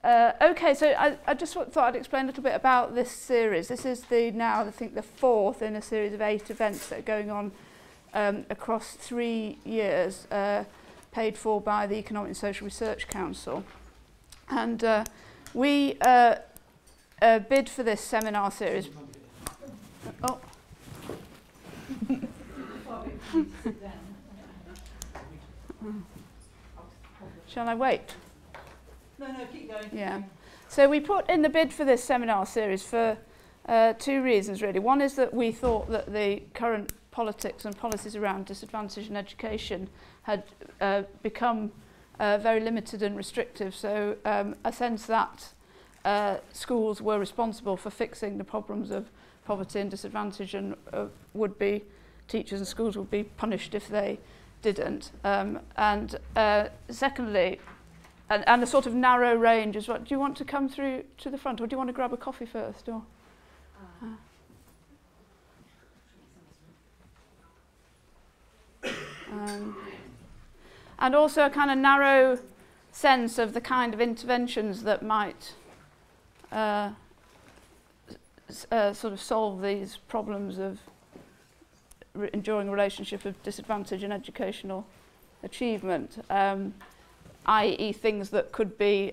Okay, so I just thought I'd explain a little bit about this series. This is now, I think, the fourth in a series of 8 events that are going on across 3 years, paid for by the Economic and Social Research Council. And we bid for this seminar series. Oh. Shall I wait? No, keep going. Yeah. So we put in the bid for this seminar series for 2 reasons, really. One is that we thought that the current politics and policies around disadvantage in education had become very limited and restrictive. So a sense that schools were responsible for fixing the problems of poverty and disadvantage, and teachers and schools would be punished if they didn't. And secondly, and a sort of narrow range as well. Do you want to come through to the front, or do you want to grab a coffee first? Or and also a kind of narrow sense of the kind of interventions that might sort of solve these problems of enduring a relationship of disadvantage and educational achievement, i.e. things that could be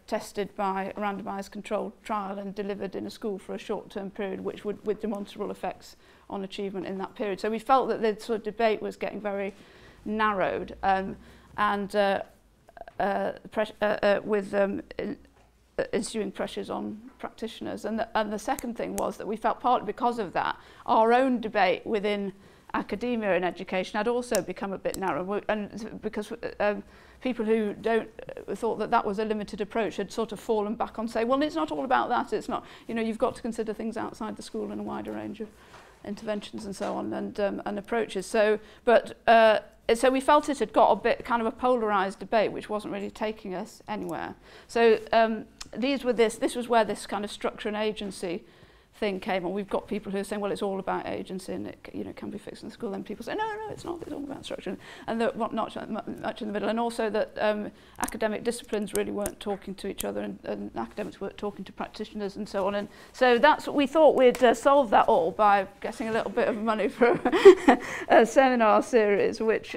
tested by a randomised controlled trial and delivered in a school for a short-term period, which would, with demonstrable effects on achievement in that period. So we felt that the sort of debate was getting very narrowed, with ensuing pressures on practitioners. And the second thing was that we felt, partly because of that, our own debate within academia and education had also become a bit narrow, and because people who thought that that was a limited approach had sort of fallen back on saying, well, it's not all about that, it's not, you've got to consider things outside the school and a wider range of interventions and so on, and approaches. So we felt it had got a bit kind of a polarised debate, which wasn't really taking us anywhere. So this was where this kind of structure and agency thing came on. We've got people who are saying, well, it's all about agency and it can be fixed in the school. Then people say, no, it's not. It's all about structure, and not much in the middle. And also that academic disciplines really weren't talking to each other, and academics weren't talking to practitioners and so on. And so that's what we thought we'd solve that all by getting a little bit of money for a seminar series, which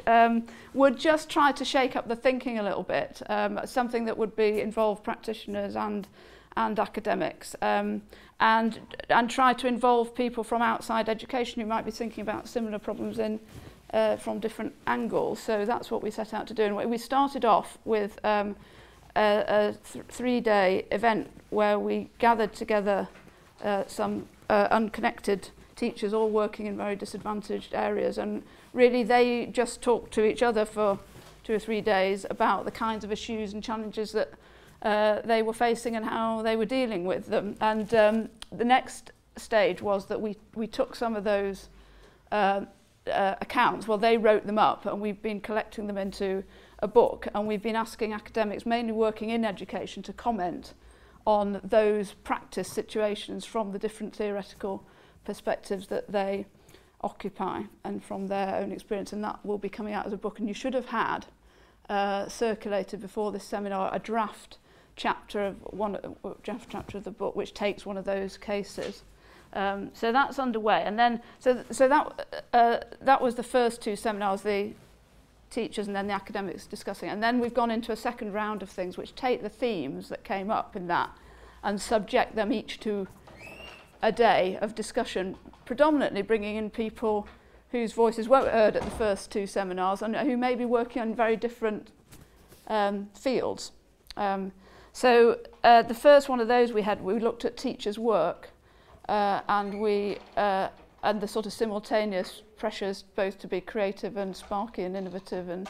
would just try to shake up the thinking a little bit, something that would involve practitioners and academics, and try to involve people from outside education who might be thinking about similar problems from different angles. So that's what we set out to do. And we started off with a 3-day event where we gathered together some unconnected teachers all working in very disadvantaged areas, and really they just talked to each other for 2 or 3 days about the kinds of issues and challenges that they were facing and how they were dealing with them. And the next stage was that we took some of those accounts. Well, they wrote them up, and we've been collecting them into a book, and we've been asking academics, mainly working in education, to comment on those practice situations from the different theoretical perspectives that they occupy and from their own experience. And that will be coming out as a book, and you should have had circulated before this seminar a draft chapter of the book, which takes one of those cases. So that's underway, and then so that was the first 2 seminars, the teachers and then the academics discussing, and then we've gone into a second round of things which take the themes that came up in that and subject them each to a day of discussion, predominantly bringing in people whose voices weren't heard at the first 2 seminars and who may be working on very different fields. So the first one of those we looked at teachers' work, and the sort of simultaneous pressures both to be creative and sparky and innovative and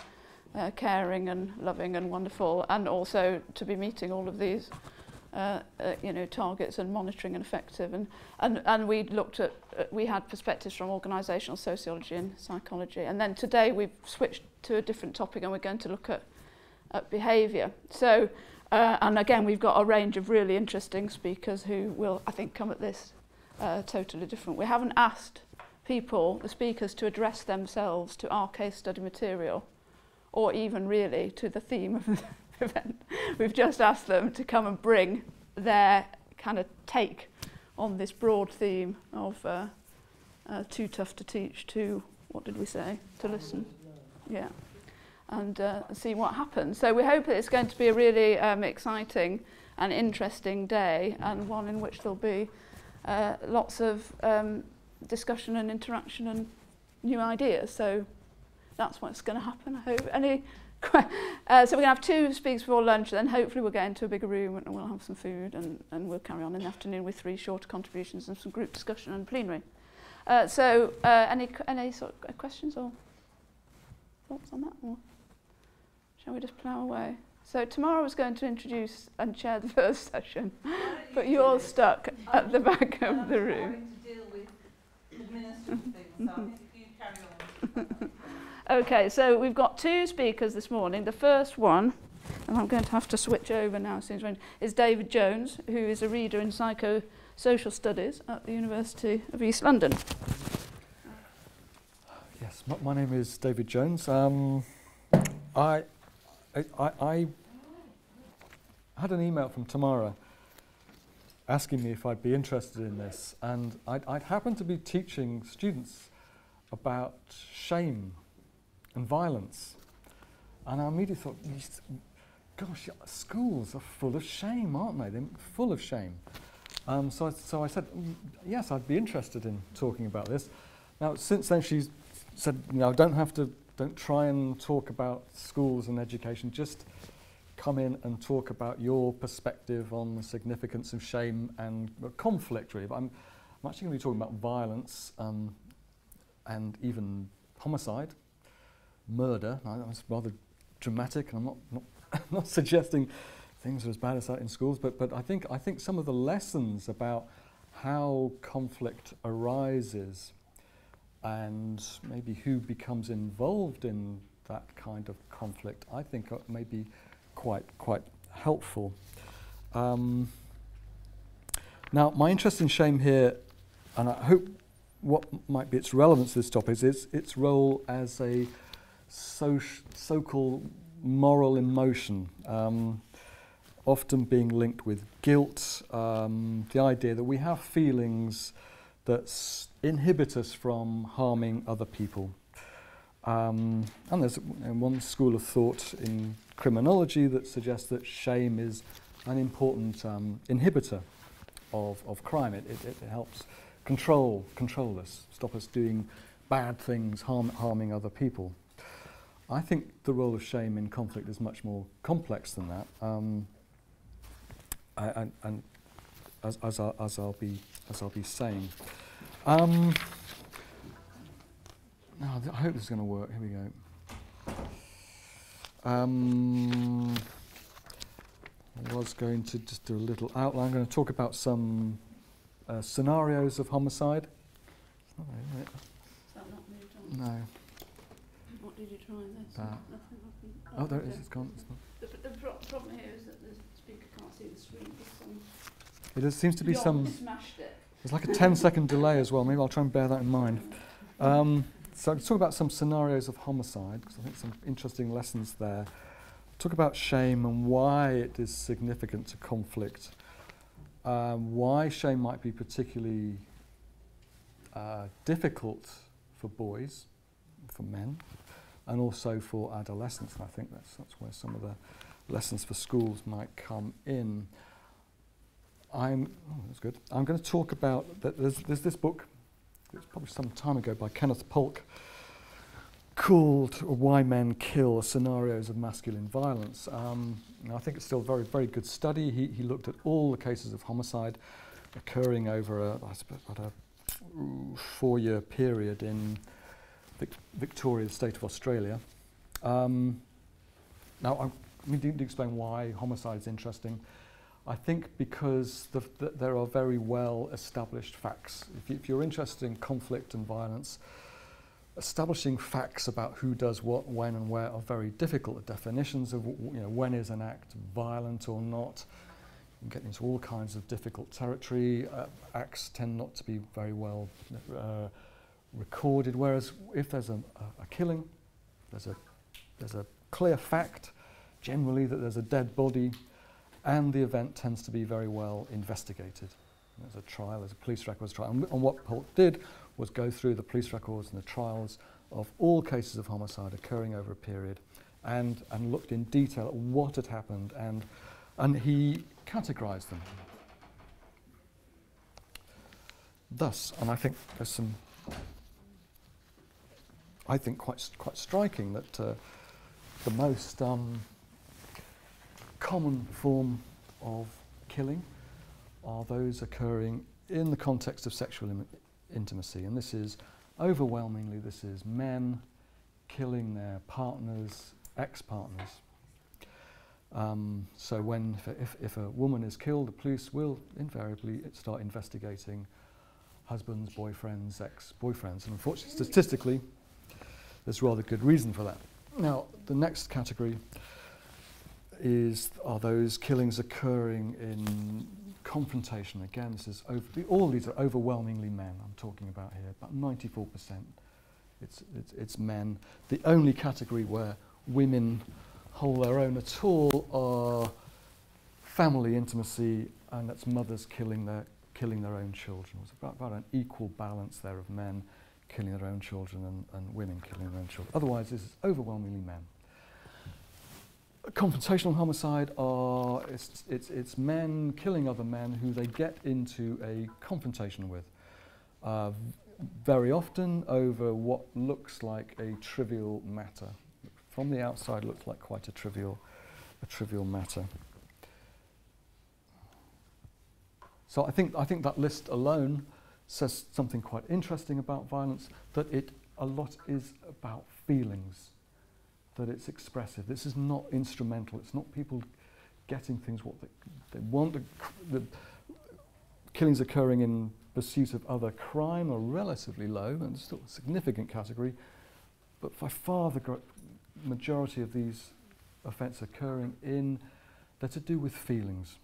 caring and loving and wonderful, and also to be meeting all of these targets and monitoring and effective. And we looked at, we had perspectives from organisational sociology and psychology. And then today we've switched to a different topic, and we're going to look at behaviour. So, and again, we've got a range of really interesting speakers who will, I think, come at this totally different. We haven't asked people, the speakers, to address themselves to our case study material, or even really to the theme of event. We've just asked them to come and bring their kind of take on this broad theme of too tough to teach to, what did we say, to listen. Yeah, and see what happens. So we hope that it's going to be a really exciting and interesting day, and one in which there'll be lots of discussion and interaction and new ideas. So that's what's going to happen, I hope. So we're going to have 2 speaks before lunch, then hopefully we'll get into a bigger room and we'll have some food, and we'll carry on in the afternoon with 3 shorter contributions and some group discussion and plenary. Any sort of questions or thoughts on that? Or shall we just plough away? So tomorrow I was going to introduce and chair the first session, but you're all stuck at the back of the room. I'm having to deal with administrative things, so if you carry on. Okay, so we've got 2 speakers this morning. The first one, and I'm going to have to switch over now as soon as we're in, is David Jones, who is a reader in Psychosocial Studies at the University of East London. Yes, my name is David Jones. I had an email from Tamara asking me if I'd be interested in this, and I'd happened to be teaching students about shame and violence, and I immediately thought, gosh, schools are full of shame, aren't they? They're full of shame. So I said, yes, I'd be interested in talking about this. Now, since then, she's said, don't try and talk about schools and education, just come in and talk about your perspective on the significance of shame and conflict, really. But I'm actually going to be talking about violence and even homicide, murder. That's rather dramatic, and I'm not suggesting things are as bad as that in schools, but I think some of the lessons about how conflict arises and maybe who becomes involved in that kind of conflict, I think may be quite helpful. Now, my interest in shame here, and I hope what might be its relevance to this topic, is its role as a so-called moral emotion, often being linked with guilt, the idea that we have feelings that inhibit us from harming other people. And there's one school of thought in criminology that suggests that shame is an important inhibitor of crime. It helps control us, stop us doing bad things, harming other people. I think the role of shame in conflict is much more complex than that, and as I'll be saying. Now, I hope this is going to work. Here we go. I was going to just do a little outline. I'm going to talk about some scenarios of homicide. It's not there, is it? Is that not moved on? No. What did you try this? That. Nothing happened. Oh, there it is. Okay. It's gone. It's not. The problem here is that the speaker can't see the screen. It seems to be some. Smashed it. There's like a 10-second delay as well. Maybe I'll try and bear that in mind. So I'll talk about some scenarios of homicide, because I think some interesting lessons there. Talk about shame and why it is significant to conflict. Why shame might be particularly difficult for boys, for men, and also for adolescents. And I think that's where some of the lessons for schools might come in. That's good. I'm going to talk about, there's this book, it was published some time ago by Kenneth Polk, called Why Men Kill, Scenarios of Masculine Violence. I think it's still a very, very good study. He looked at all the cases of homicide occurring over about a 4-year period in Victoria, the state of Australia. Now, I need to explain why homicide is interesting. I think because there are very well established facts. If you're interested in conflict and violence, establishing facts about who does what, when and where are very difficult. The definitions of when is an act violent or not. You get into all kinds of difficult territory. Acts tend not to be very well recorded, whereas if there's a killing, there's a clear fact, generally that there's a dead body, and the event tends to be very well investigated. There's a trial, there's a police records trial. And what Polk did was go through the police records and the trials of all cases of homicide occurring over a period and looked in detail at what had happened, and he categorized them. Thus, and I think there's some, I think quite striking that the most common form of killing are those occurring in the context of sexual intimacy, and this is overwhelmingly men killing their partners, ex-partners. So if a woman is killed, the police will invariably start investigating husbands, boyfriends, ex-boyfriends, and unfortunately, statistically, there's rather good reason for that. Now, the next category are those killings occurring in confrontation. Again, this is all these are overwhelmingly men I'm talking about here, about 94%. It's men. The only category where women hold their own at all are family intimacy, and that's mothers killing their own children. It's about an equal balance there of men killing their own children and women killing their own children. Otherwise, this is overwhelmingly men. Confrontational homicide it's men killing other men who they get into a confrontation with, very often over what looks like a trivial matter. From the outside, looks like quite a trivial matter. So I think that list alone says something quite interesting about violence, that a lot is about feelings, that it's expressive. This is not instrumental. It's not people getting things what they want. The killings occurring in pursuit of other crime are relatively low, and it's still a significant category, but by far the majority of these offences occurring they're to do with feelings.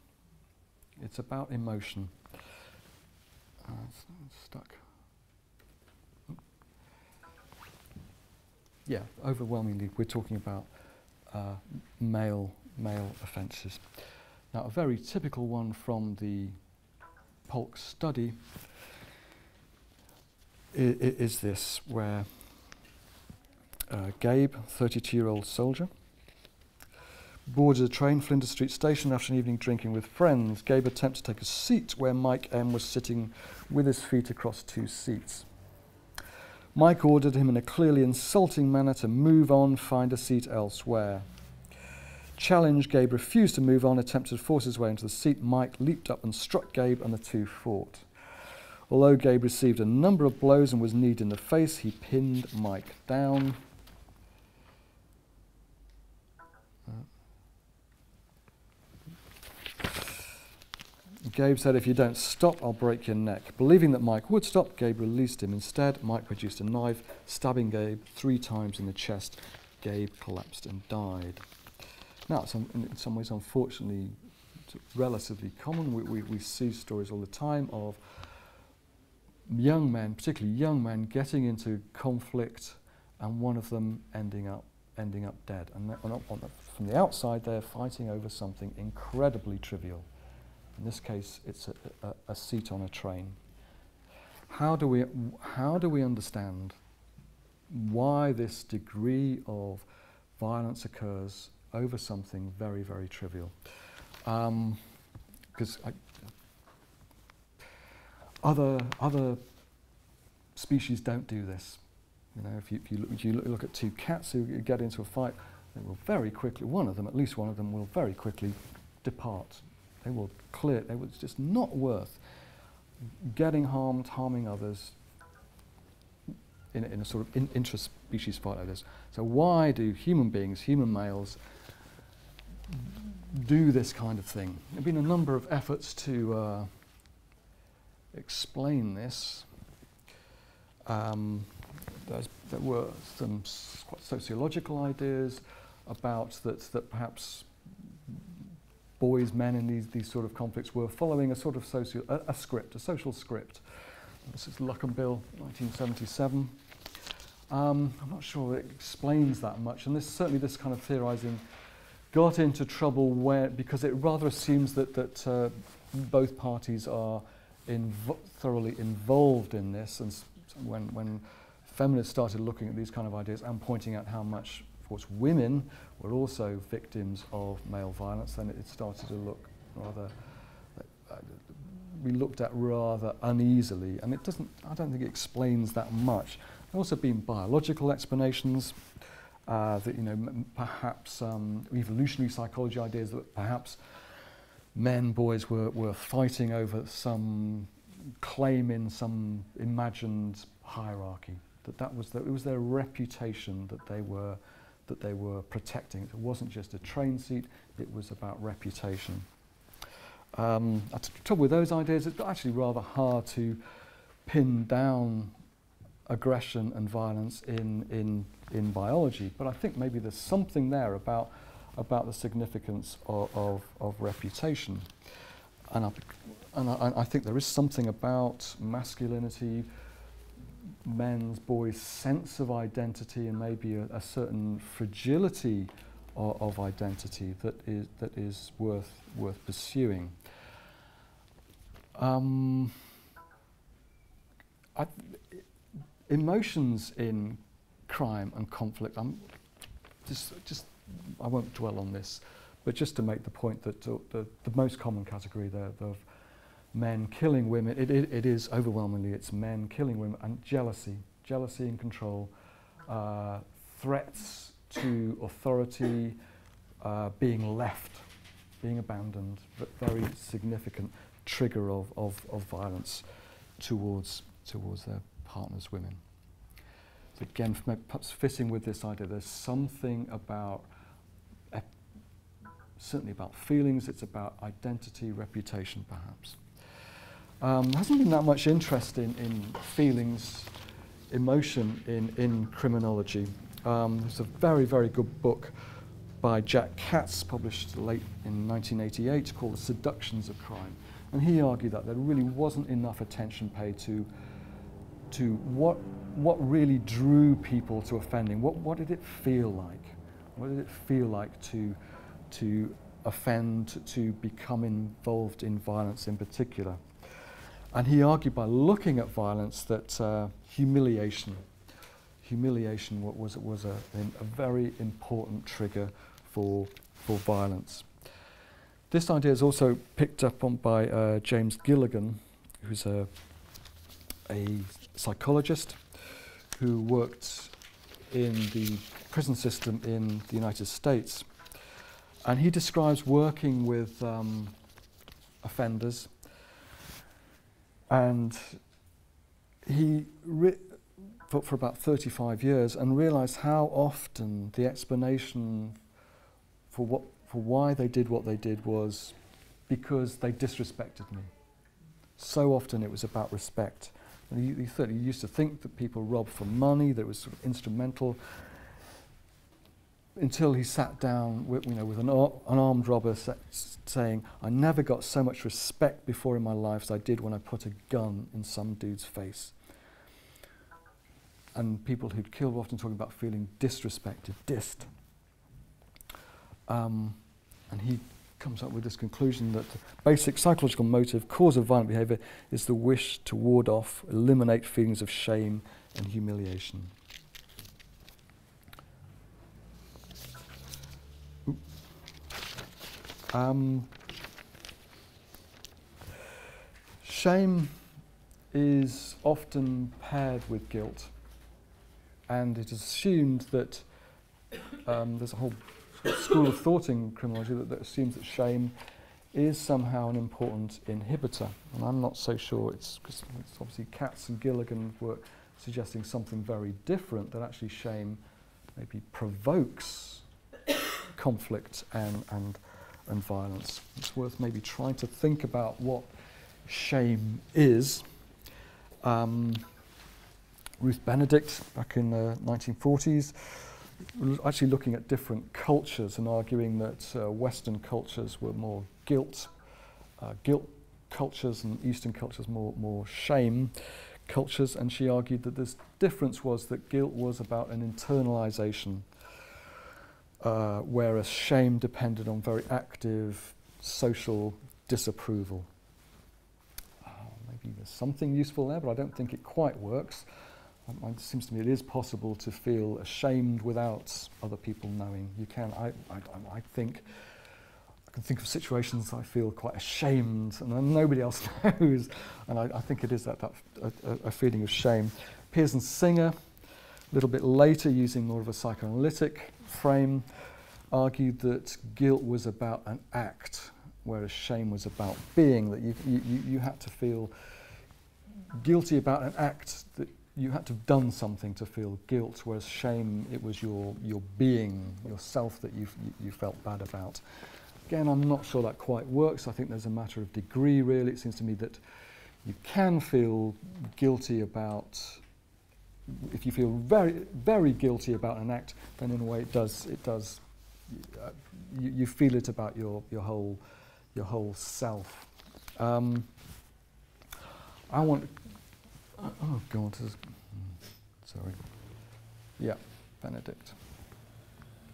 It's about emotion. It's stuck. Yeah, overwhelmingly we're talking about male offences. Now, a very typical one from the Polk study is this, where Gabe, 32-year-old soldier, boards a train, Flinders Street Station, after an evening drinking with friends. Gabe attempts to take a seat where Mike M was sitting with his feet across two seats. Mike ordered him in a clearly insulting manner to move on, find a seat elsewhere. Challenged, Gabe refused to move on, attempted to force his way into the seat. Mike leaped up and struck Gabe, and the two fought. Although Gabe received a number of blows and was kneed in the face, he pinned Mike down. Gabe said, "If you don't stop, I'll break your neck." Believing that Mike would stop, Gabe released him. Instead, Mike produced a knife, stabbing Gabe 3 times in the chest. Gabe collapsed and died. Now, it's in some ways, unfortunately, relatively common. We see stories all the time of young men, particularly young men, getting into conflict, and one of them ending up dead. And from the outside, they're fighting over something incredibly trivial. In this case, it's a seat on a train. How do we understand why this degree of violence occurs over something very, very trivial? Because other species don't do this. You know, if you look at 2 cats who get into a fight, they will very quickly, at least one of them will very quickly depart. They will clear. It's just not worth getting harmed, harming others in a sort of intra-species fight like this. So why do human beings, human males, do this kind of thing? There have been a number of efforts to explain this. There were some quite sociological ideas about that perhaps boys, men in these sort of conflicts were following a sort of social script. This is Luckenbill, 1977. I'm not sure it explains that much, and this kind of theorising got into trouble because it rather assumes that both parties are thoroughly involved in this, and when feminists started looking at these kind of ideas and pointing out how much, of course, women were also victims of male violence, then it started to look rather, we looked at rather uneasily, and I don't think it explains that much. There have also been biological explanations, that, perhaps evolutionary psychology ideas that perhaps boys were fighting over some claim in some imagined hierarchy. It was their reputation that they were protecting. It wasn't just a train seat; it was about reputation. The trouble with those ideas, it's actually rather hard to pin down aggression and violence in biology. But I think maybe there's something there about the significance of reputation, and I think there is something about masculinity, boys' sense of identity, and maybe a certain fragility of identity that is worth pursuing. Emotions in crime and conflict. I won't dwell on this, but just to make the point that the most common category there of men killing women, it is overwhelmingly, it's men killing women, and jealousy and control, threats to authority, being left, being abandoned, very significant trigger of violence towards their partners, women. So again, perhaps fitting with this idea, there's something about, certainly about feelings, it's about identity, reputation perhaps. There hasn't been that much interest in feelings, emotion in criminology. There's a very, very good book by Jack Katz, published late in 1988, called The Seductions of Crime. And he argued that there really wasn't enough attention paid to what really drew people to offending. What did it feel like? What did it feel like to offend, to become involved in violence in particular? And he argued by looking at violence that humiliation was a very important trigger for violence. This idea is also picked up on by James Gilligan, who's a psychologist who worked in the prison system in the United States. And he describes working with offenders, and he for about 35 years, and realised how often the explanation for why they did what they did was because they disrespected me. So often it was about respect. And he used to think that people robbed for money, that it was sort of instrumental, until he sat down with an armed robber saying, "I never got so much respect before in my life as I did when I put a gun in some dude's face." And people who'd killed were often talking about feeling disrespected, dissed. And he comes up with this conclusion that the basic psychological motive, cause of violent behaviour, is the wish to ward off, eliminate feelings of shame and humiliation. Shame is often paired with guilt, and it is assumed that there's a whole school of thought in criminology that assumes that shame is somehow an important inhibitor, and I'm not so sure. It's obviously Katz and Gilligan were suggesting something very different, that actually shame maybe provokes conflict and violence. It's worth maybe trying to think about what shame is. Ruth Benedict, back in the 1940s, was actually looking at different cultures and arguing that Western cultures were more guilt cultures, and Eastern cultures more shame cultures, and she argued that this difference was that guilt was about an internalization. whereas shame depended on very active social disapproval. Maybe there's something useful there, but I don't think it quite works. It seems to me it is possible to feel ashamed without other people knowing. You can. I think I can think of situations I feel quite ashamed and then nobody else knows, and I think it is a feeling of shame. Pearson and Singer, a little bit later, using more of a psychoanalytic frame, argued that guilt was about an act, whereas shame was about being, that you had to feel guilty about an act, that you had to have done something to feel guilt, whereas shame, it was your being, yourself, that you felt bad about. Again, I'm not sure that quite works. I think there's a matter of degree, really. It seems to me that you can feel guilty about, if you feel very, very guilty about an act, then in a way it does, you feel it about your whole self. I want, oh God, sorry. Yeah, Benedict,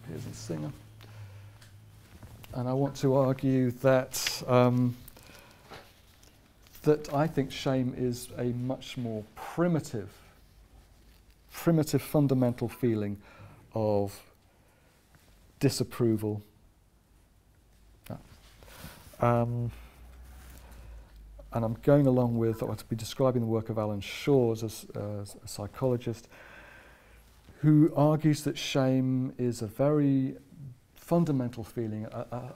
Pearson and Singer. And I want to argue that that I think shame is a much more primitive fundamental feeling of disapproval. And I'm going along with, I want to be describing the work of Alan Shaw as a psychologist, who argues that shame is a very fundamental feeling,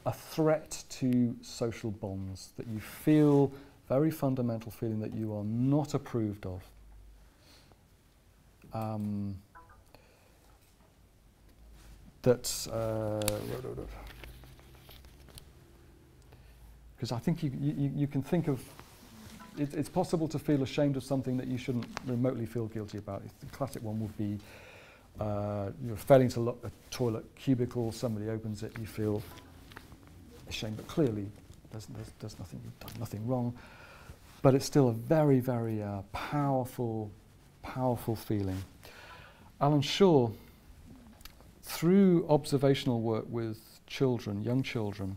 a threat to social bonds, that you feel, very fundamental feeling that you are not approved of. Because I think you can think of, it's possible to feel ashamed of something that you shouldn't remotely feel guilty about. The classic one would be you're failing to lock a toilet cubicle, somebody opens it, you feel ashamed, but clearly there's nothing, you've done nothing wrong. But it's still a very, very powerful feeling. Alan Shaw, through observational work with children, young children,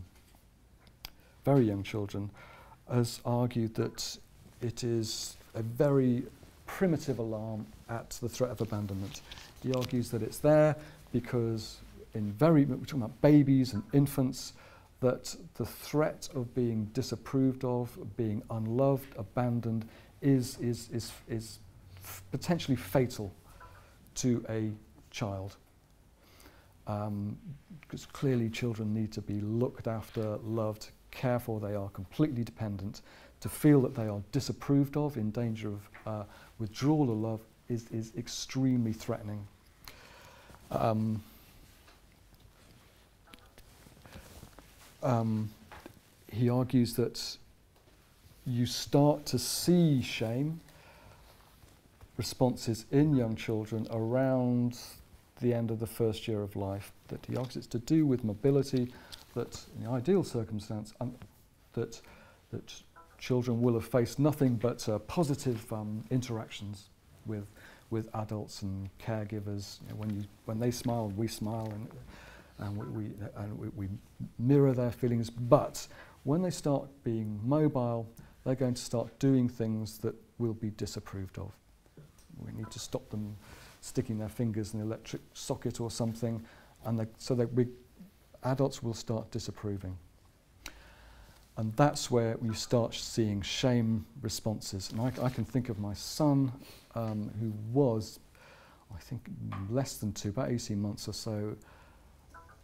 very young children, has argued that it is a very primitive alarm at the threat of abandonment. He argues that it's there because we're talking about babies and infants, that the threat of being disapproved of, being unloved, abandoned, is potentially fatal to a child. Because clearly children need to be looked after, loved, cared for. They are completely dependent. To feel that they are disapproved of, in danger of withdrawal of love, is extremely threatening. He argues that you start to see shame responses in young children around the end of the first year of life. That he argues it's to do with mobility, that in the ideal circumstance, that children will have faced nothing but positive interactions with adults and caregivers. You know, when they smile, we smile, and we mirror their feelings. But when they start being mobile, they're going to start doing things that will be disapproved of. We need to stop them sticking their fingers in the electric socket or something, and adults will start disapproving. And that's where we start seeing shame responses. And I can think of my son, who was, I think, less than 2, about 18 months or so,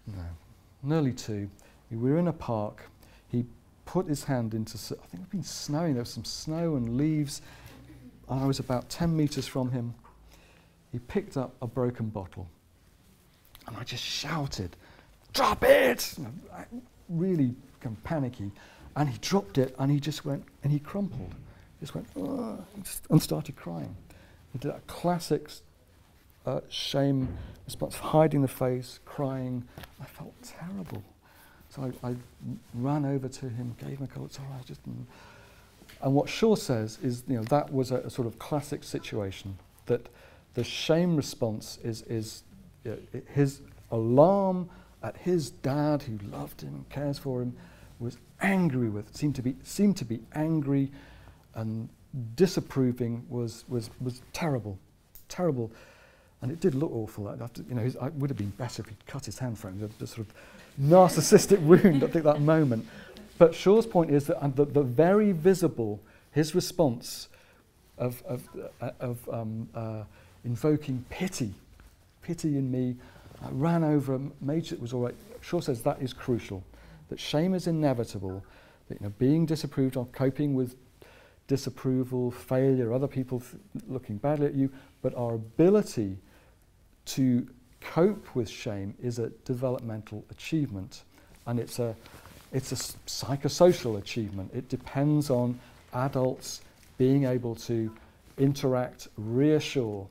no, nearly 2. We were in a park. He put his hand into, I think it had been snowing, there was some snow and leaves. I was about 10 metres from him. He picked up a broken bottle. And I just shouted, "Drop it!" I really became panicky. And he dropped it, and he just went, and he crumpled. Just went, and started crying. He did a classic shame response, hiding the face, crying. I felt terrible. So I ran over to him, gave him a call. It's all right, and what Shaw says is, you know, that was a sort of classic situation, that the shame response is his alarm at his dad, who loved him and cares for him, was angry with, seemed to be angry and disapproving, was terrible, terrible. And it did look awful. After, you know, it would have been better if he'd cut his hand for him, the sort of narcissistic wound at that moment. But Shaw's point is that the very visible, his response of invoking pity in me, I ran over, made sure it was all right. Shaw says that is crucial, that shame is inevitable, that, you know, being disapproved of, coping with disapproval, failure, other people looking badly at you, but our ability to cope with shame is a developmental achievement, and it's a psychosocial achievement. It depends on adults being able to interact, reassure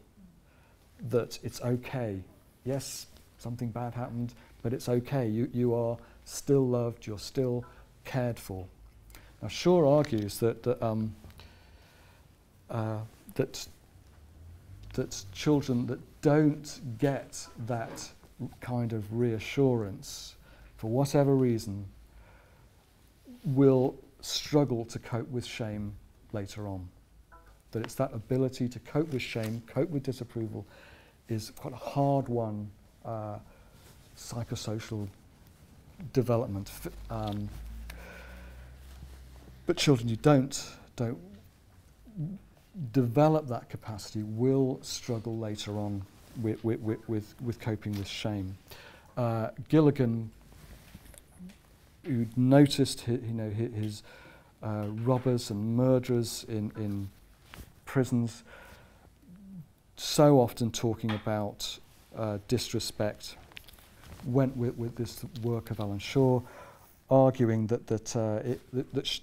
that it's okay. Yes, something bad happened, but it's okay. You are still loved, you're still cared for. Now, Shaw argues that children that don't get that kind of reassurance, for whatever reason, will struggle to cope with shame later on. That it's that ability to cope with shame, cope with disapproval, is quite a hard one, psychosocial development. But children who don't develop that capacity will struggle later on with coping with shame. Gilligan, who noticed his robbers and murderers in prisons, so often talking about disrespect, went with this work of Alan Shaw, arguing that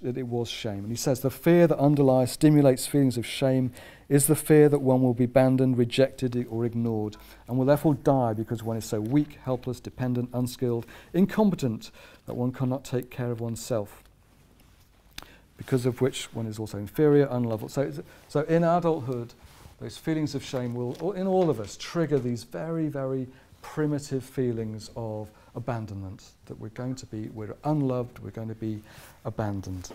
it was shame. And he says, the fear that underlies, stimulates feelings of shame is the fear that one will be abandoned, rejected or ignored, and will therefore die because one is so weak, helpless, dependent, unskilled, incompetent that one cannot take care of oneself, because of which one is also inferior, unlovable. So in adulthood, those feelings of shame will, in all of us, trigger these very, very primitive feelings of abandonment, that we're unloved, we're going to be abandoned.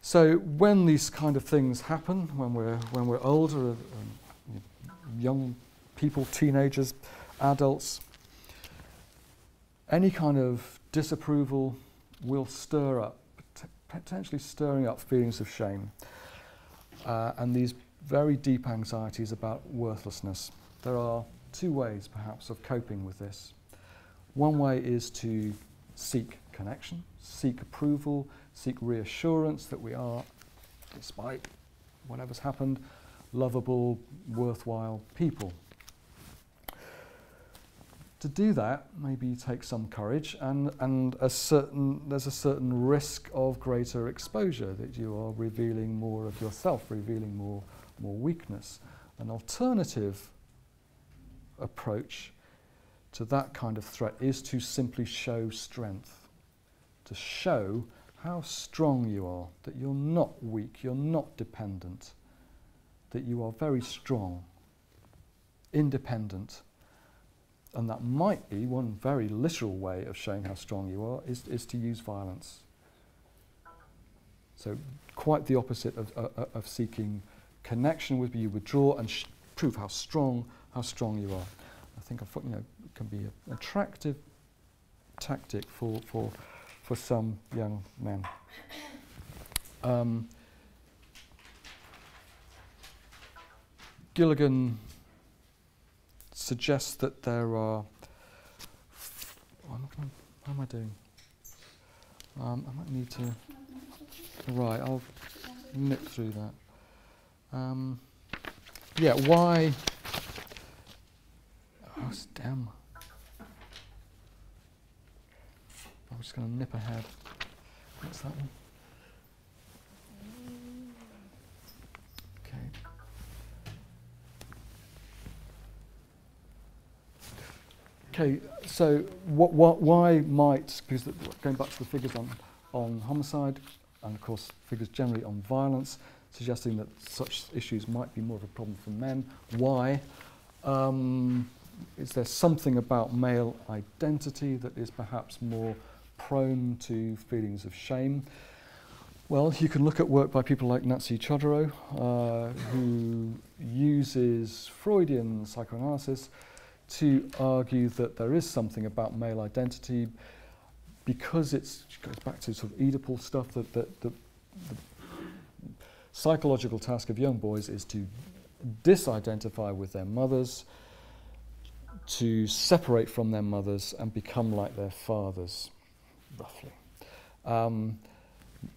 So when these kind of things happen, when we're older, young people, teenagers, adults, any kind of disapproval will stir up, potentially stirring up feelings of shame, and these very deep anxieties about worthlessness. There are two ways, perhaps, of coping with this. One way is to seek connection, seek approval, seek reassurance that we are, despite whatever's happened, lovable, worthwhile people. To do that, maybe take some courage, and there's a certain risk of greater exposure, that you are revealing more of yourself, revealing more weakness. An alternative approach to that kind of threat is to simply show strength, to show how strong you are, that you're not weak, you're not dependent, that you are very strong, independent. And that might be one very literal way of showing how strong you are, is to use violence. So quite the opposite of seeking connection with you, withdraw and prove how strong you are. I think it can be an attractive tactic for some young men. Gilligan suggests that there are. How am I doing? I might need to. Right, I'll nip through that. Yeah, why? Oh, damn. I'm just going to nip ahead. What's that one? Okay. Okay, so why might, because going back to the figures on homicide, and of course figures generally on violence, suggesting that such issues might be more of a problem for men. Why? is there something about male identity that is perhaps more prone to feelings of shame? Well, you can look at work by people like Nancy Chodorow, who uses Freudian psychoanalysis to argue that there is something about male identity because it goes back to sort of Oedipal stuff, that the psychological task of young boys is to disidentify with their mothers, to separate from their mothers and become like their fathers, roughly.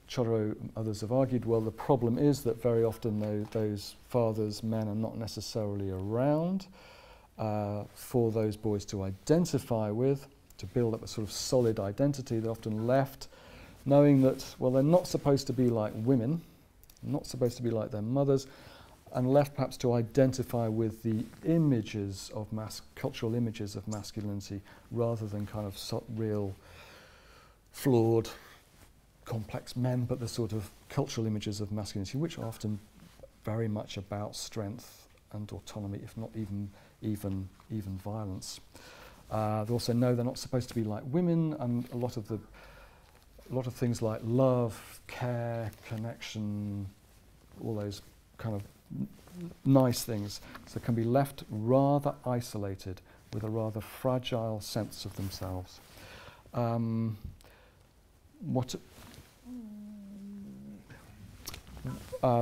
Chodorow and others have argued, well, the problem is that very often those fathers, men, are not necessarily around for those boys to identify with, to build up a sort of solid identity. They're often left knowing that, well, they're not supposed to be like women, not supposed to be like their mothers, and left perhaps to identify with the images of cultural images of masculinity rather than kind of real flawed, complex men, but the sort of cultural images of masculinity, which are often very much about strength and autonomy, if not even violence. They also know they're not supposed to be like women, and a lot of things like love, care, connection, all those kind of nice things, so can be left rather isolated with a rather fragile sense of themselves.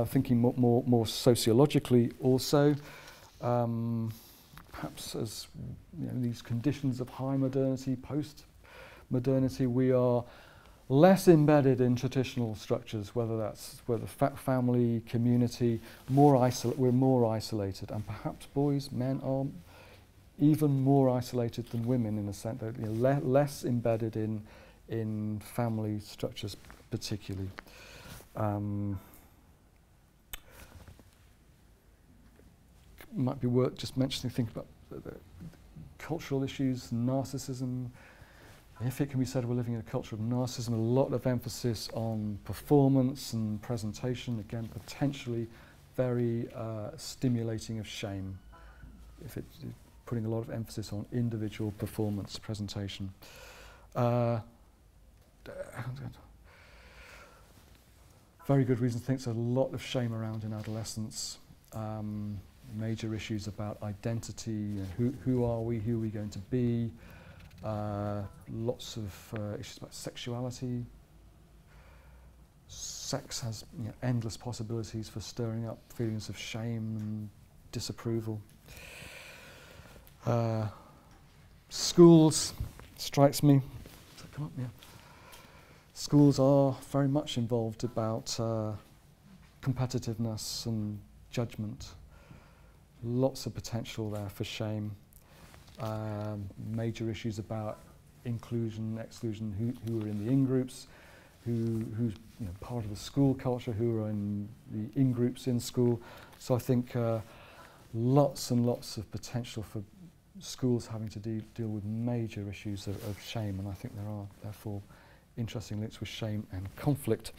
Thinking more sociologically also, perhaps as these conditions of high modernity, post-modernity, we are less embedded in traditional structures, whether family, community, we're more isolated, and perhaps boys, men are even more isolated than women in a sense, that less embedded in family structures particularly. Might be worth just mentioning, think about the cultural issues, narcissism. If it can be said we're living in a culture of narcissism, a lot of emphasis on performance and presentation, again, potentially very stimulating of shame. If it's putting a lot of emphasis on individual performance, presentation. Very good reason to think there's a lot of shame around in adolescence. Major issues about identity, who are we going to be, lots of issues about sexuality. Sex has endless possibilities for stirring up feelings of shame and disapproval. Schools, strikes me. Does that come up? Yeah. Schools are very much involved about competitiveness and judgment. Lots of potential there for shame. Major issues about inclusion, exclusion, who are in the in-groups, who's part of the school culture, who are in the in-groups in school. So I think lots and lots of potential for schools having to deal with major issues of shame, and I think there are therefore interesting links with shame and conflict.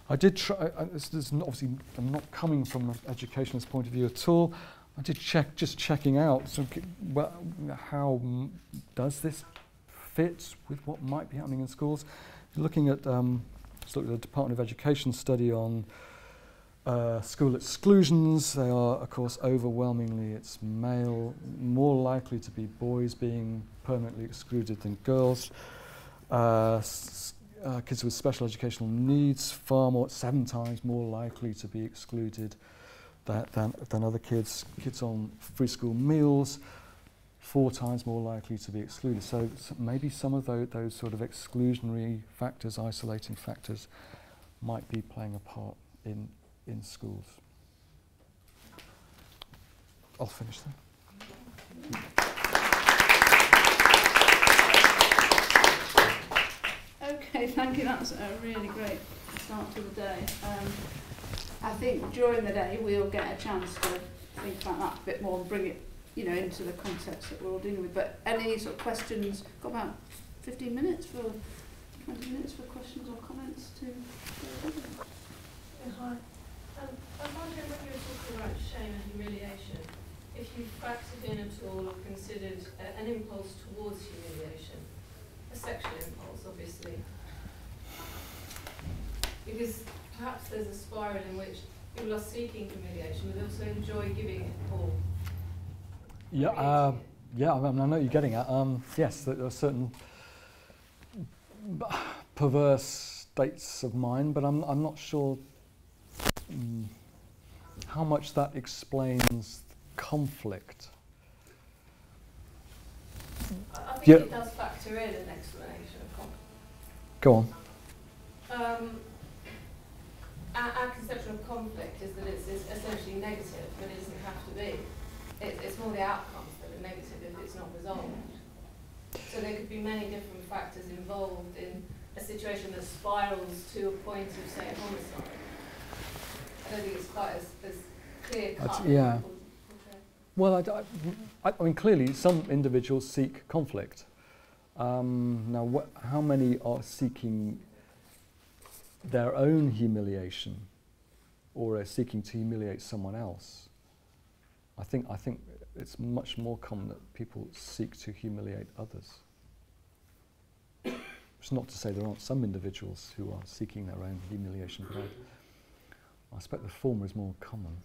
I did try, obviously I'm not coming from an educationalist point of view at all. I did checking out, how does this fit with what might be happening in schools? Looking at the Department of Education study on school exclusions. They are, of course, overwhelmingly it's male, more likely to be boys being permanently excluded than girls. Kids with special educational needs, 7 times more likely to be excluded than other kids. Kids on free school meals, 4 times more likely to be excluded. So maybe some of those sort of exclusionary factors, isolating factors, might be playing a part in schools. I'll finish there. Okay, thank you. That's a really great start to the day. I think during the day we'll get a chance to think about that a bit more and bring it, into the context that we're all dealing with. But any sort of questions? Got about 15 minutes 20 minutes for questions or comments to. Hi. I was wondering when you were talking about shame and humiliation, if you factored in at all or considered an impulse towards humiliation, a sexual impulse, obviously. Because perhaps there's a spiral in which people are seeking humiliation, but also enjoy giving it all. Yeah, yeah. I know what you're getting at. Yes, there are certain perverse states of mind, but I'm not sure how much that explains conflict. I think Yeah. it does factor in an explanation of conflict. Go on. Our conception of conflict is that it's essentially negative, but it doesn't have to be. It's more the outcomes that are negative if it's not resolved. So there could be many different factors involved in a situation that spirals to a point of, say, homicide. I don't think it's quite as clear cut. Yeah. Well, I mean, clearly some individuals seek conflict. Now, how many are seeking their own humiliation, or are seeking to humiliate someone else? I think it's much more common that people seek to humiliate others. It's not to say there aren't some individuals who are seeking their own humiliation, but I expect the former is more common.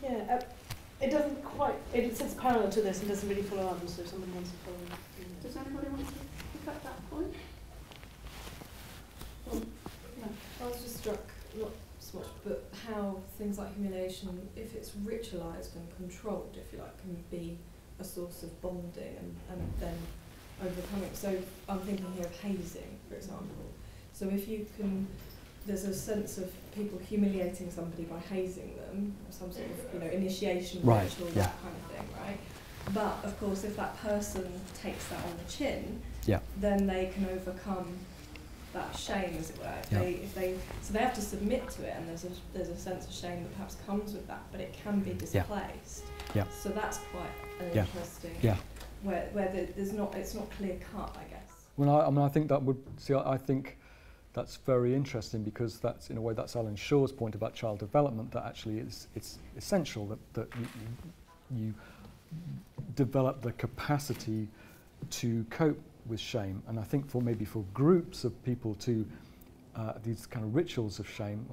Yeah, it doesn't quite, it sits parallel to this and doesn't really follow on, so if someone wants to follow on. Does anybody want to pick up that point? I was just struck, not so much, but how things like humiliation, if it's ritualised and controlled, if you like, can be a source of bonding and then overcoming. So I'm thinking here of hazing, for example. So if you can, there's a sense of people humiliating somebody by hazing them, some sort of, initiation ritual, that kind of thing, right? But of course, if that person takes that on the chin, then they can overcome that shame, as it were. So they have to submit to it, and there's a sense of shame that perhaps comes with that, but it can be displaced. So that's quite an interesting. Where it's not clear cut, I guess. Well, I think that would I think that's very interesting, because that's, in a way, that's Alan Shaw's point about child development, that actually it's essential that you develop the capacity to cope with shame. And I think for groups of people to these kind of rituals of shame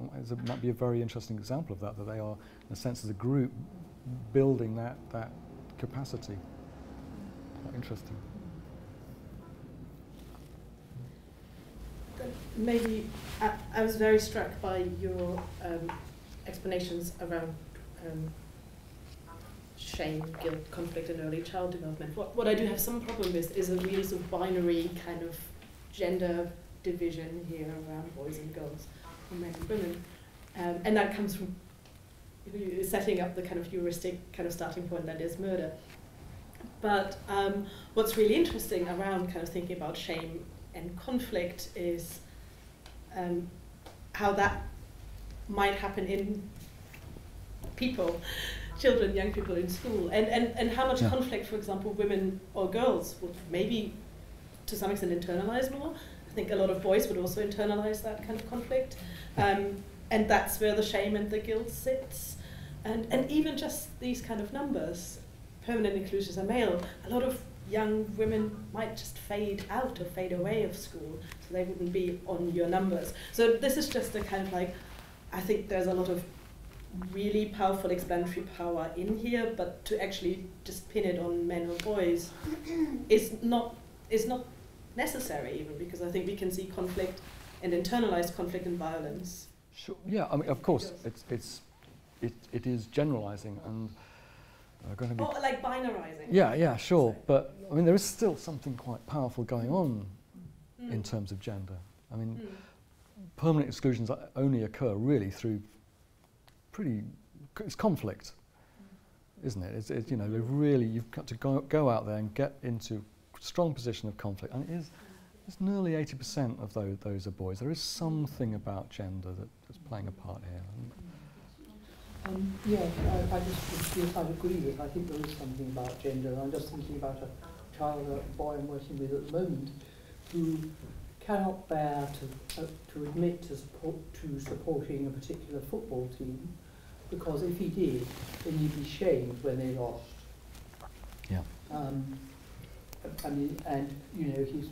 might be a very interesting example of that they are, in a sense, as a group, building that capacity. Quite interesting. Maybe I was very struck by your explanations around shame, guilt, conflict, and early child development. What I do have some problem with is a really sort of binary kind of gender division here around boys and girls, or men and women, and that comes from setting up the kind of heuristic kind of starting point that is murder. But what's really interesting around kind of thinking about shame and conflict is how that might happen in people, children, young people in school, and how much conflict, for example, women or girls would maybe to some extent internalize more. I think a lot of boys would also internalize that kind of conflict, and that's where the shame and the guilt sits. And even just these kind of numbers, permanent inclusions are male, a lot of young women might just fade out or fade away of school, so they wouldn't be on your numbers. So this is just a kind of like, I think there's a lot of really powerful explanatory power in here, but to actually just pin it on men or boys is not necessary even, because I think we can see conflict and internalized conflict and violence. Sure. Yeah, I mean, of course, it is generalizing and going to be... Or like binarizing. Yeah, sure. But, I mean, there is still something quite powerful going on in terms of gender. I mean, permanent exclusions only occur really through it's conflict, isn't it? It's you've got to go out there and get into a strong position of conflict. And it's nearly 80% of those are boys. There is something about gender that's playing a part here. I just I'd agree with. I think there is something about gender. I'm just thinking about a child, a boy I'm working with at the moment, who cannot bear to admit to supporting a particular football team, because if he did, then he'd be shamed when they lost. Yeah. I mean, and you know, his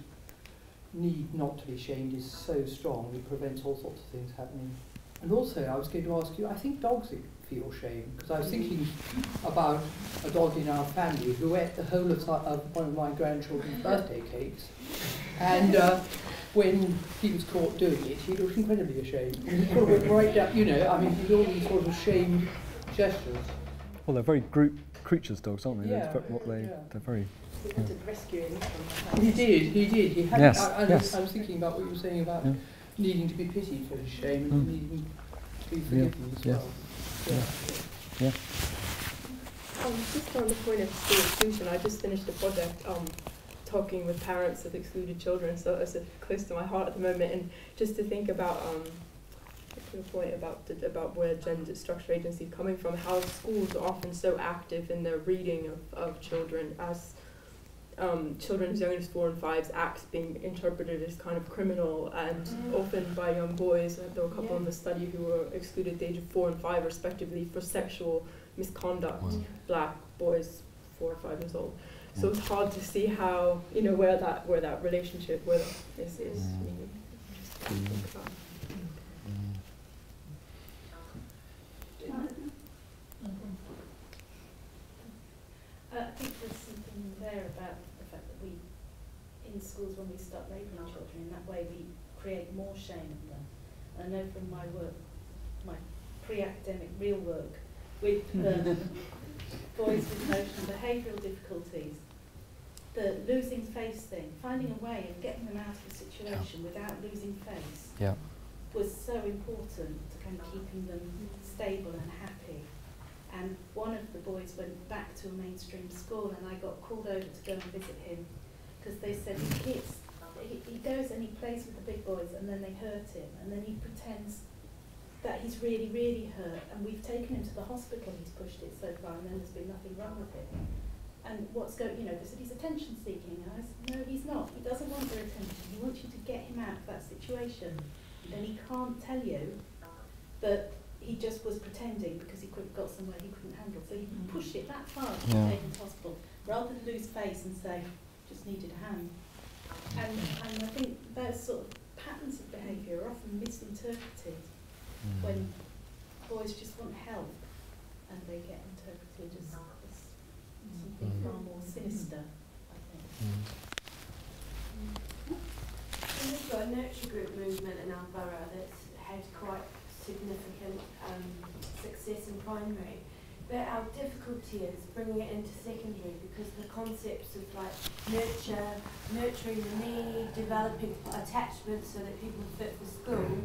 need not to be shamed is so strong, it prevents all sorts of things happening. And also, I was going to ask you, I think dogs feel shame, because I was thinking about a dog in our family who ate the whole of one of my grandchildren's birthday cakes, and when he was caught doing it, he looked incredibly ashamed. And he sort of went right down, you know, I mean, he did all these sort of shamed gestures. Well, they're very group creatures, dogs, aren't they? Yeah, They're very... He wanted rescuing from the house. He did. He had. Yes, I was thinking about what you were saying about needing to be pitied for his shame and needing to be forgiven as well. Yeah. Just on the point of school exclusion, I just finished a project talking with parents of excluded children, so it's close to my heart at the moment, and just to think about the point about where gender structural agency is coming from, how schools are often so active in their reading of children as children as young as 4 and 5's acts being interpreted as kind of criminal, and often by young boys. There were a couple in the study who were excluded at the age of 4 and 5 respectively for sexual misconduct. Wow. Black boys 4 or 5 years old. So it's hard to see how, you know, where that relationship is. I mean, just think about. I think there's something there about the fact that we, in schools, when we start labelling children in that way, we create more shame of them. I know from my work, my pre-academic real work, with boys with emotional behavioural difficulties, the losing face thing, finding a way of getting them out of the situation without losing face, was so important to kind of keeping them stable and happy. And one of the boys went back to a mainstream school, and I got called over to go and visit him, because they said he goes and he plays with the big boys, and then they hurt him, and then he pretends that he's really, really hurt, and we've taken him to the hospital, he's pushed it so far, and then there's been nothing wrong with him. And what's going, you know, they said he's attention seeking, and I said, no, he's not. He doesn't want your attention. He wants you to get him out of that situation. And he can't tell you that he just was pretending because he got somewhere he couldn't handle. So he pushed it that far to take him to hospital, rather than lose face and say, just needed a hand. And I think those sort of patterns of behaviour are often misinterpreted when boys just want help, and they get interpreted as something far more sinister, I think. And we've got a nurture group movement in our borough that's had quite significant success in primary, but our difficulty is bringing it into secondary, because the concepts of like nurturing the need, developing attachments so that people fit for school,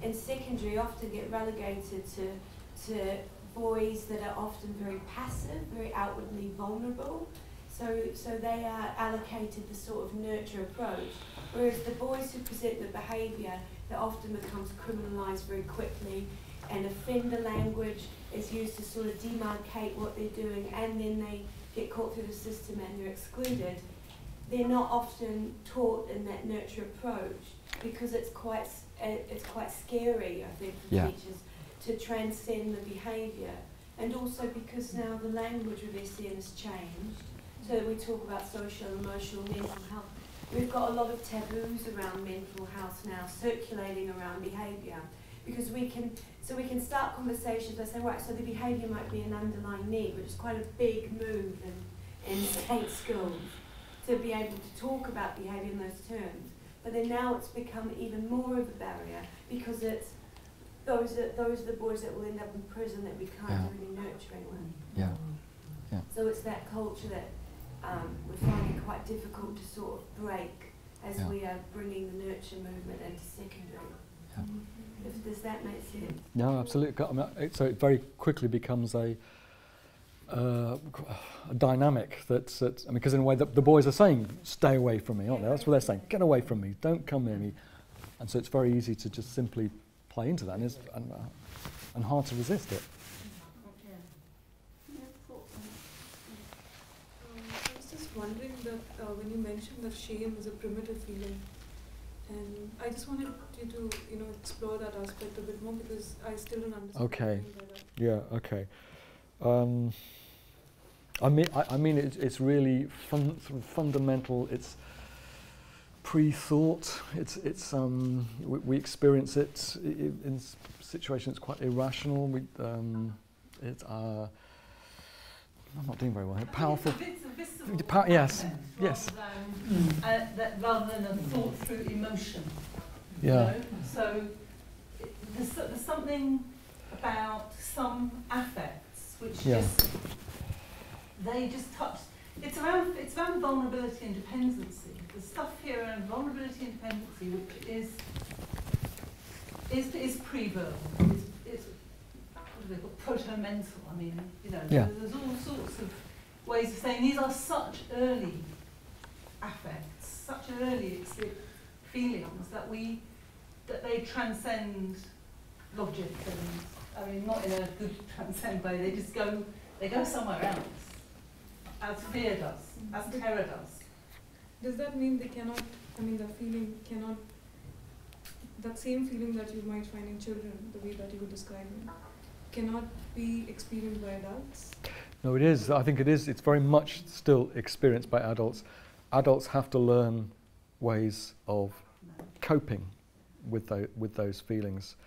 in secondary often get relegated to boys that are often very passive, very outwardly vulnerable. So they are allocated the sort of nurture approach, whereas the boys who present the behaviour that often becomes criminalised very quickly, and offender language is used to sort of demarcate what they're doing, and then they get caught through the system and they're excluded. They're not often taught in that nurture approach, because it's quite scary, I think, for teachers to transcend the behaviour, and also because now the language of SEN has changed. So we talk about social, emotional, mental health. We've got a lot of taboos around mental health now, circulating around behaviour, because we can start conversations by saying, right, so the behaviour might be an underlying need, which is quite a big move in state schools to be able to talk about behaviour in those terms. But then now it's become even more of a barrier, because it's those are the boys that will end up in prison that we can't do any nurturing with. So it's that culture that we're finding quite difficult to sort of break as we are bringing the nurture movement into secondary. Does that make sense? No, absolutely. I mean, so it very quickly becomes a dynamic that's, because in a way the boys are saying, stay away from me, aren't they? That's what they're saying, get away from me, don't come near me. And so it's very easy to just simply play into that, and hard to resist it. I was just wondering that when you mentioned that shame is a primitive feeling, And I just wanted you to, explore that aspect a bit more, because I still don't understand. Okay. What you mean by that. Yeah. Okay. I mean, it's really sort of fundamental. It's pre-thought. We experience it in situations quite irrational. I'm not doing very well. Powerful. It's a visceral Yes. content Yes. rather than a thought through emotion. Yeah. So there's something about some affects which they just touch. It's around vulnerability and dependency. The stuff here around vulnerability and dependency, which is pre-verbal. It's what do they call proto-mental. I mean, there's all sorts of ways of saying these are such early affects, such early feelings that they transcend logic, and I mean not in a good transcend way. They just go somewhere else, as fear does, as terror does. Does that mean they cannot, that same feeling that you might find in children, the way that you were describing, cannot be experienced by adults? No, it is. I think it is. It's very much still experienced by adults. Adults have to learn ways of coping with those feelings.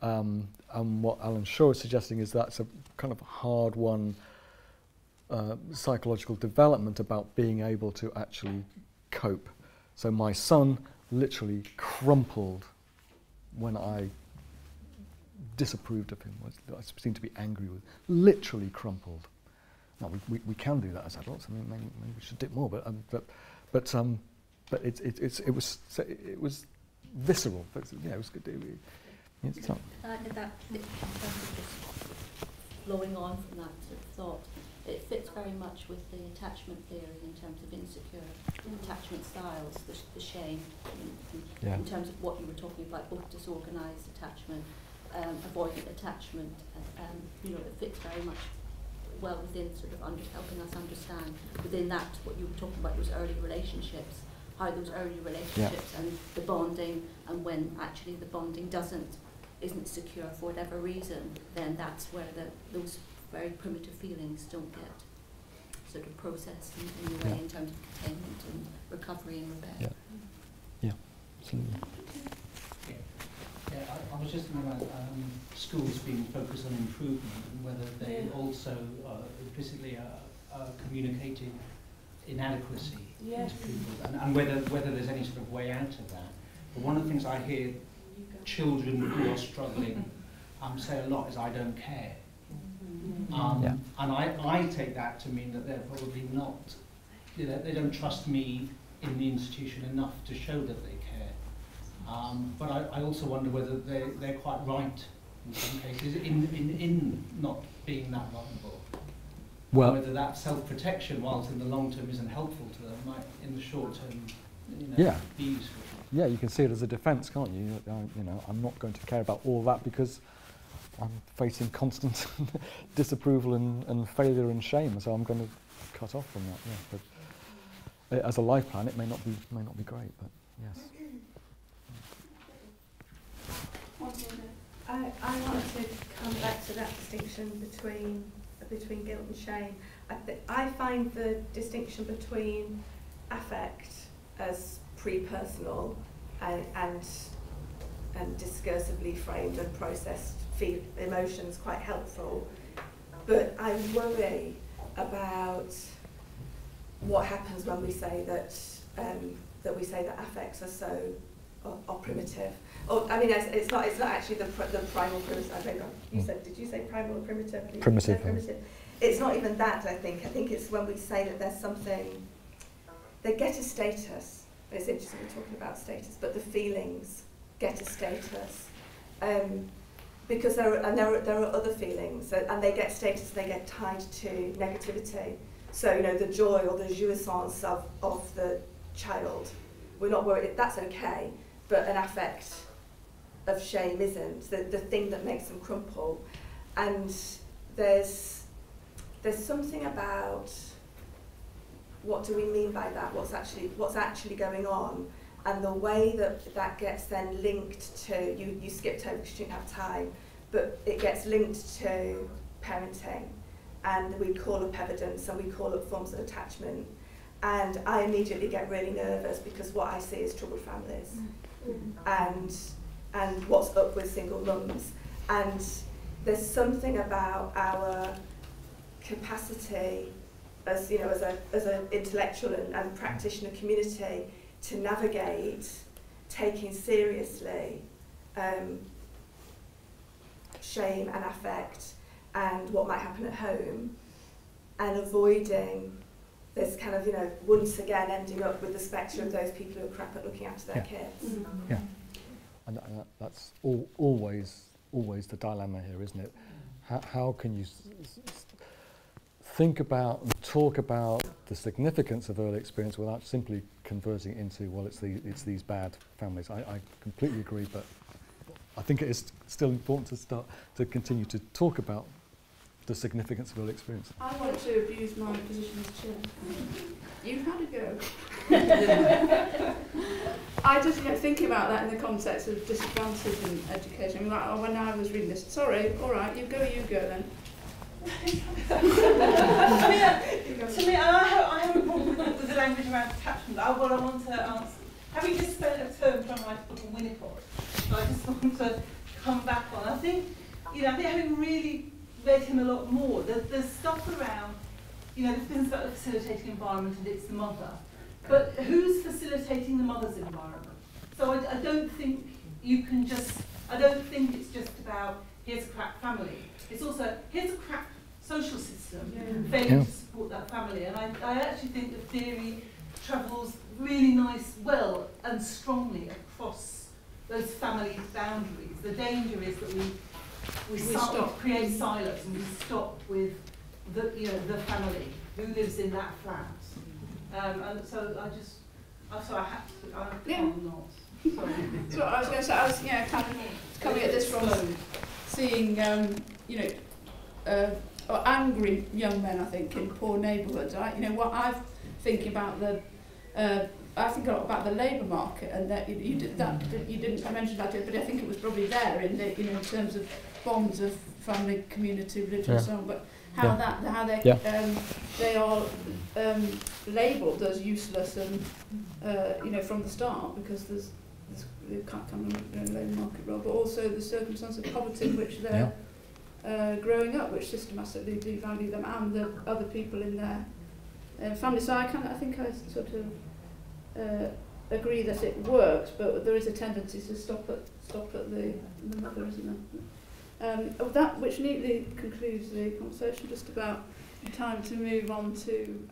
And what Alan Shaw is suggesting is that's a kind of hard-won psychological development about being able to actually cope. So my son literally crumpled when I disapproved of him, I seemed to be angry with, literally crumpled. Now we can do that as adults. I mean, maybe we should do it more, but it was visceral. But, it was good. It's tough. That just flowing on from that sort of thought, it fits very much with the attachment theory in terms of insecure attachment styles, the shame, in terms of what you were talking about, both disorganised attachment, avoidant attachment. It fits very much well within sort of helping us understand within that what you were talking about, those early relationships, how those early relationships and the bonding, and when actually the bonding isn't secure for whatever reason, then that's where those very primitive feelings don't get sort of processed in a way in terms of containment and recovery and repair. Yeah, absolutely. I was just thinking about schools being focused on improvement and whether they also implicitly are communicating inadequacy to people, and whether there's any sort of way out of that. But one of the things I hear children who are struggling say a lot is, I don't care. And I take that to mean that they're probably not, they don't trust me in the institution enough to show that they care. But I also wonder whether they're quite right in some cases in not being that vulnerable. Well, whether that self-protection, whilst in the long term isn't helpful to them, might in the short term be useful. Yeah, you can see it as a defence, can't you? I'm not going to care about all that because I'm facing constant disapproval and failure and shame, so I'm going to cut off from that. Yeah, but as a life plan, it may not be great, but yes. I want to come back to that distinction between guilt and shame. I find the distinction between affect as pre-personal and discursively framed and processed emotions quite helpful, but I worry about what happens when we say that affects are so are primitive. Or I mean, it's not actually the primal primitive. I think you said. Did you say primal or primitive? Primitive. Primitive. It's not even that. I think it's when we say that there's something. They get a status. It's interesting we're talking about status, but the feelings get a status. Because there are other feelings, and they get status, they get tied to negativity. So, the joy or the jouissance of the child, we're not worried, that's okay, but an affect of shame isn't, the thing that makes them crumple. And there's something about what do we mean by that, what's actually going on, And the way that that gets then linked to, you skipped over because you didn't have time, but it gets linked to parenting, and we call up evidence and we call up forms of attachment. And I immediately get really nervous because what I see is troubled families and what's up with single mums. And there's something about our capacity as, you know, as an intellectual and practitioner community to navigate taking seriously shame and affect and what might happen at home, and avoiding this kind of, you know, once again ending up with the spectre of those people who are crap at looking after their kids. Yeah, and that's always the dilemma here, isn't it? How can you think about and talk about the significance of early experience without simply converting it into, well, it's these bad families? I completely agree, but I think it is still important to continue to talk about the significance of early experience. I want to abuse my position as chair. You had a go. I just, you know, thinking about that in the context of disadvantage in education. I mean, like, when I was reading this, sorry, all right, you go then. To me, I have a problem with the language around attachment. What I want to answer, having just spent a term trying to write a book on Winnicott, I just want to come back on. I think having really read him a lot more, there's stuff around, you know, the things about the facilitating environment, and it's the mother. But who's facilitating the mother's environment? So I don't think you can just, I don't think it's just about here's a crap family. It's also, here's a crap social system, failing to support that family. And I actually think the theory travels really well and strongly across those family boundaries. The danger is that we create silos, and we stop with the family who lives in that flat. And so I had to, I'm not. Sorry. So I was going to say, I was kind of coming at this from seeing or angry young men, I think, in poor neighbourhoods. What I'm thinking about I think a lot about the labour market, and that you didn't mention that, but I think it was probably there in the, in terms of bonds of family, community, religion, and so on. But how they are labelled as useless and from the start, because there's the kind of labour market role, but also the circumstance of poverty in which they're growing up, which systematically devalue them and the other people in their family. So I think I sort of agree that it works, but there is a tendency to stop at the mother, isn't there? That which neatly concludes the conversation, just about time to move on to